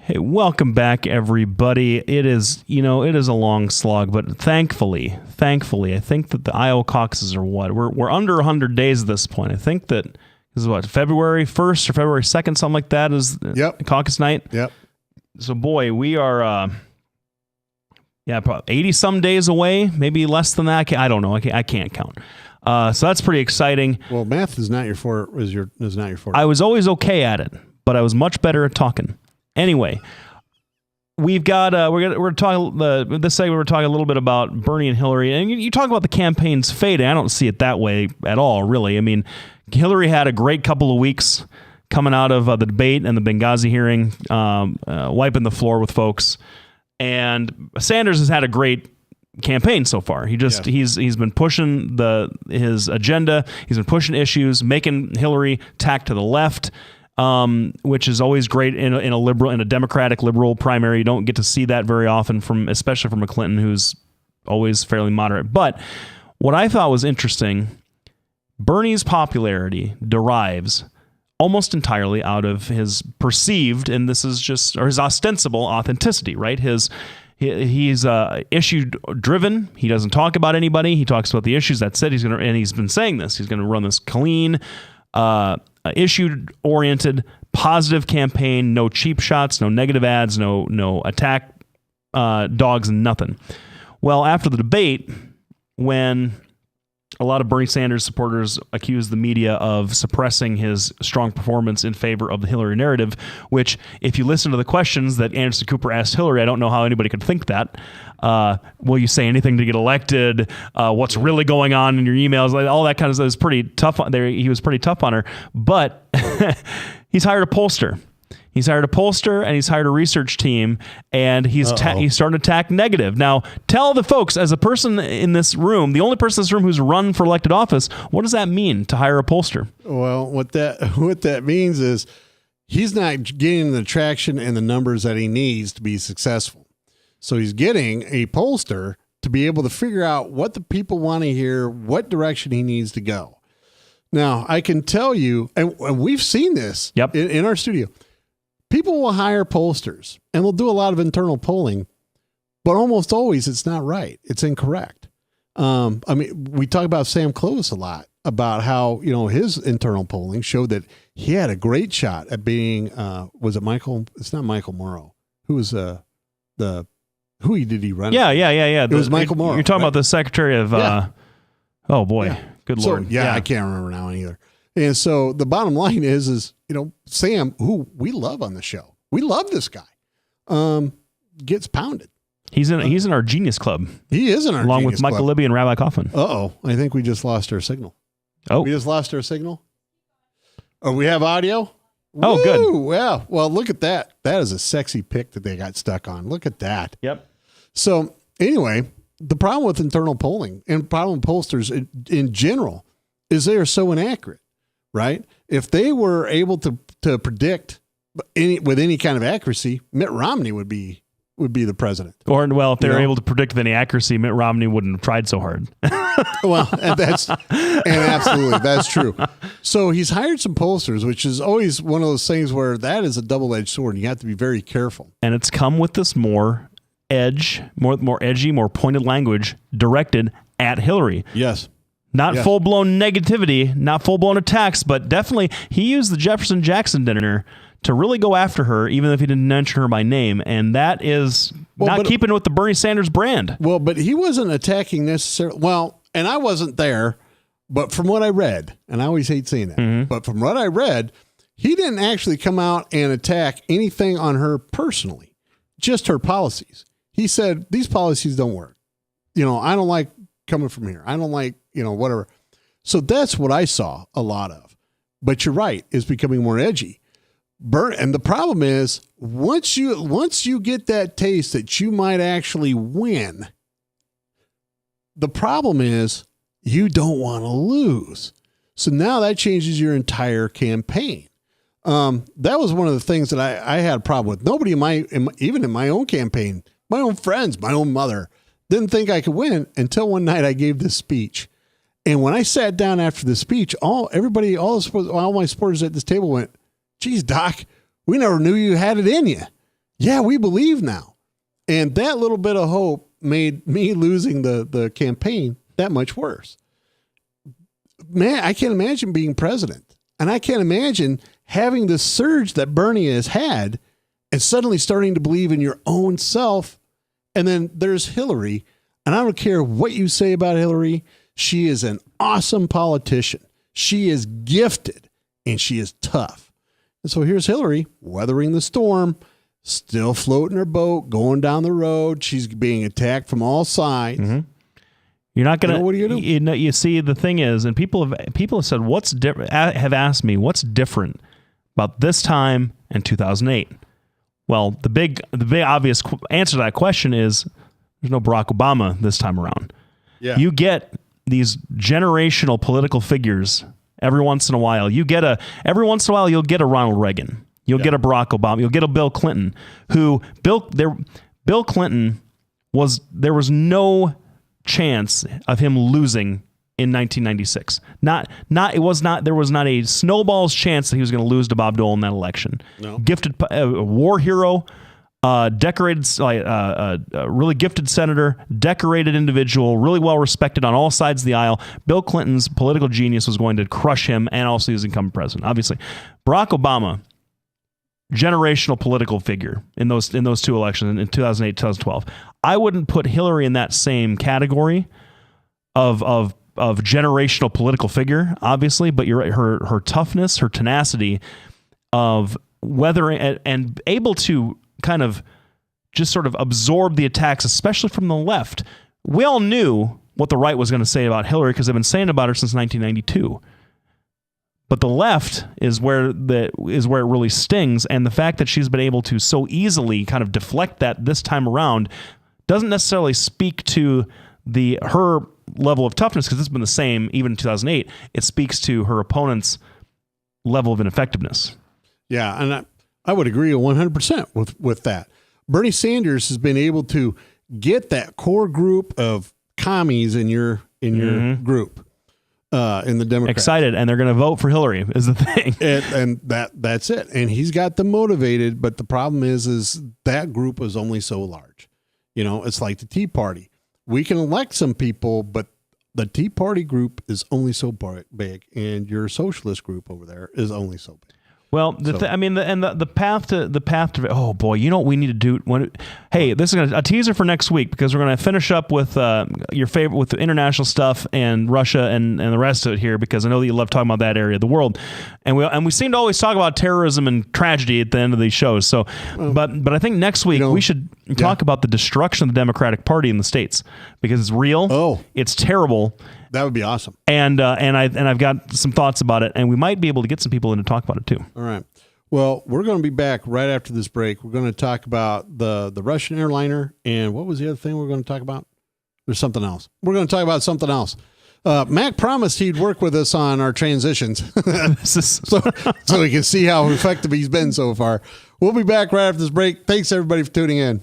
Hey, welcome back, everybody. It is a long slog, but thankfully, I think that the Iowa caucuses are what? We're under 100 days at this point. I think that this is what, February 1st or February 2nd, something like that is caucus night. Yep. So, boy, we are, probably 80 some days away, maybe less than that. I don't know. I can't count. So that's pretty exciting. Well, math is not your forte. I was always okay at it, but I was much better at talking. Anyway, we've got we're talking this segment. We're talking a little bit about Bernie and Hillary, and you talk about the campaign's fading. I don't see it that way at all, really. I mean, Hillary had a great couple of weeks coming out of the debate and the Benghazi hearing, wiping the floor with folks, and Sanders has had a great campaign so far. He's been pushing his agenda. He's been pushing issues, making Hillary tack to the left. Which is always great in a Democratic liberal primary. You don't get to see that very often especially from a Clinton who's always fairly moderate. But what I thought was interesting, Bernie's popularity derives almost entirely out of his perceived, and this is his ostensible authenticity, right? He's issue driven. He doesn't talk about anybody. He talks about the issues. That's it. And he's been saying this. He's going to run this clean, issue-oriented, positive campaign, no cheap shots, no negative ads, no attack dogs, nothing. Well, after the debate, when a lot of Bernie Sanders supporters accused the media of suppressing his strong performance in favor of the Hillary narrative, which, if you listen to the questions that Anderson Cooper asked Hillary, I don't know how anybody could think that. Will you say anything to get elected? What's really going on in your emails? Like, all that kind of stuff is pretty tough. He was pretty tough on her, but he's hired a pollster. He's hired a pollster and he's hired a research team, and he's starting to attack negative. Now, tell the folks, as a person in this room, the only person in this room who's run for elected office, what does that mean to hire a pollster? Well, what that means is he's not getting the traction and the numbers that he needs to be successful. So he's getting a pollster to be able to figure out what the people want to hear, what direction he needs to go. Now, I can tell you, and we've seen this in our studio, people will hire pollsters and they'll do a lot of internal polling, but almost always it's not right. It's incorrect. We talk about Sam Clovis a lot, about how, his internal polling showed that he had a great shot at being, was it Michael? It's not Michael Morrow. Who was who did he run? Yeah. It was Michael Morrow. You're talking about the secretary of, oh boy, good Lord. So, I can't remember now either. And so the bottom line is, Sam, who we love on the show, we love this guy, gets pounded. He's in our genius club. He is in our along genius with Michael club. Libby and Rabbi Kaufman. I think we just lost our signal. Oh, we just lost our signal. Oh, we have audio. Oh, Woo! good. Yeah. Well, look at that. That is a sexy pic that they got stuck on. Look at that. Yep. So anyway, the problem with internal polling and problem with pollsters in general is they are so inaccurate. Right? If they were able to predict with any kind of accuracy, Mitt Romney would be the president. Or, well, if they were able to predict with any accuracy, Mitt Romney wouldn't have tried so hard. Well, and absolutely, that's true. So he's hired some pollsters, which is always one of those things where that is a double-edged sword, and you have to be very careful. And it's come with this more edgy, more pointed language directed at Hillary. Yes. Not full-blown negativity, not full-blown attacks, but definitely he used the Jefferson Jackson dinner to really go after her, even if he didn't mention her by name, and that is not keeping with the Bernie Sanders brand. Well, but he wasn't attacking necessarily. Well, and I wasn't there, but from what I read, and I always hate saying that, but from what I read, he didn't actually come out and attack anything on her personally, just her policies. He said, these policies don't work. I don't like coming from here. I don't like, whatever. So that's what I saw a lot of. But you're right, it's becoming more edgy. And the problem is, once you get that taste that you might actually win, the problem is you don't want to lose. So now that changes your entire campaign. That was one of the things that I had a problem with. Nobody even in my own campaign, my own friends, my own mother, didn't think I could win until one night I gave this speech. And when I sat down after the speech, all my supporters at this table went, "Geez, Doc, we never knew you had it in you. yeah, we believe now. And that little bit of hope made me losing the campaign that much worse. Man, I can't imagine being president. And I can't imagine having the surge that Bernie has had and suddenly starting to believe in your own self. And then there's Hillary. And I don't care what you say about Hillary. She is an awesome politician. She is gifted and she is tough. And so here's Hillary weathering the storm, still floating her boat, going down the road. She's being attacked from all sides. Mm-hmm. You're not going to, what are you going to do? You see, the thing is, and people have said, have asked me, what's different about this time and 2008? Well, the big obvious answer to that question is there's no Barack Obama this time around. Yeah. You get these generational political figures every once in a while. Every once in a while, you'll get a Ronald Reagan. You'll get a Barack Obama. You'll get a Bill Clinton, Bill Clinton there was no chance of him losing in 1996. There was not a snowball's chance that he was going to lose to Bob Dole in that election. No. Gifted war hero, decorated, really gifted senator, decorated individual, really well respected on all sides of the aisle. Bill Clinton's political genius was going to crush him, and also he was incumbent president. Obviously, Barack Obama, generational political figure in those two elections in 2008, 2012. I wouldn't put Hillary in that same category of generational political figure, obviously, but you're right, her toughness, her tenacity of weathering and able to kind of just sort of absorb the attacks, especially from the left. We all knew what the right was going to say about Hillary because they've been saying about her since 1992. But the left is where it really stings, and the fact that she's been able to so easily kind of deflect that this time around doesn't necessarily speak to her level of toughness, because it's been the same even in 2008. It speaks to her opponent's level of ineffectiveness. Yeah, and I would agree 100% with that. Bernie Sanders has been able to get that core group of commies in your group. In the Democrats. Excited, and they're going to vote for Hillary is the thing. and that's it. And he's got them motivated, but the problem is that group is only so large. You know, it's like the Tea Party. We can elect some people, but the Tea Party group is only so big, and your socialist group over there is only so big. Well, the path to oh boy, you know what we need to do? Hey, this is a teaser for next week, because we're going to finish up with your favorite, with the international stuff and Russia and the rest of it here, because I know that you love talking about that area of the world, and we seem to always talk about terrorism and tragedy at the end of these shows. So, but I think next week we should talk about the destruction of the Democratic Party in the States, because it's real. Oh, it's terrible. That would be awesome. And I've got some thoughts about it, and we might be able to get some people in to talk about it too. All right. Well, we're going to be back right after this break. We're going to talk about the Russian airliner, and what was the other thing we're going to talk about? There's something else. We're going to talk about something else. Mac promised he'd work with us on our transitions, so we can see how effective he's been so far. We'll be back right after this break. Thanks everybody for tuning in.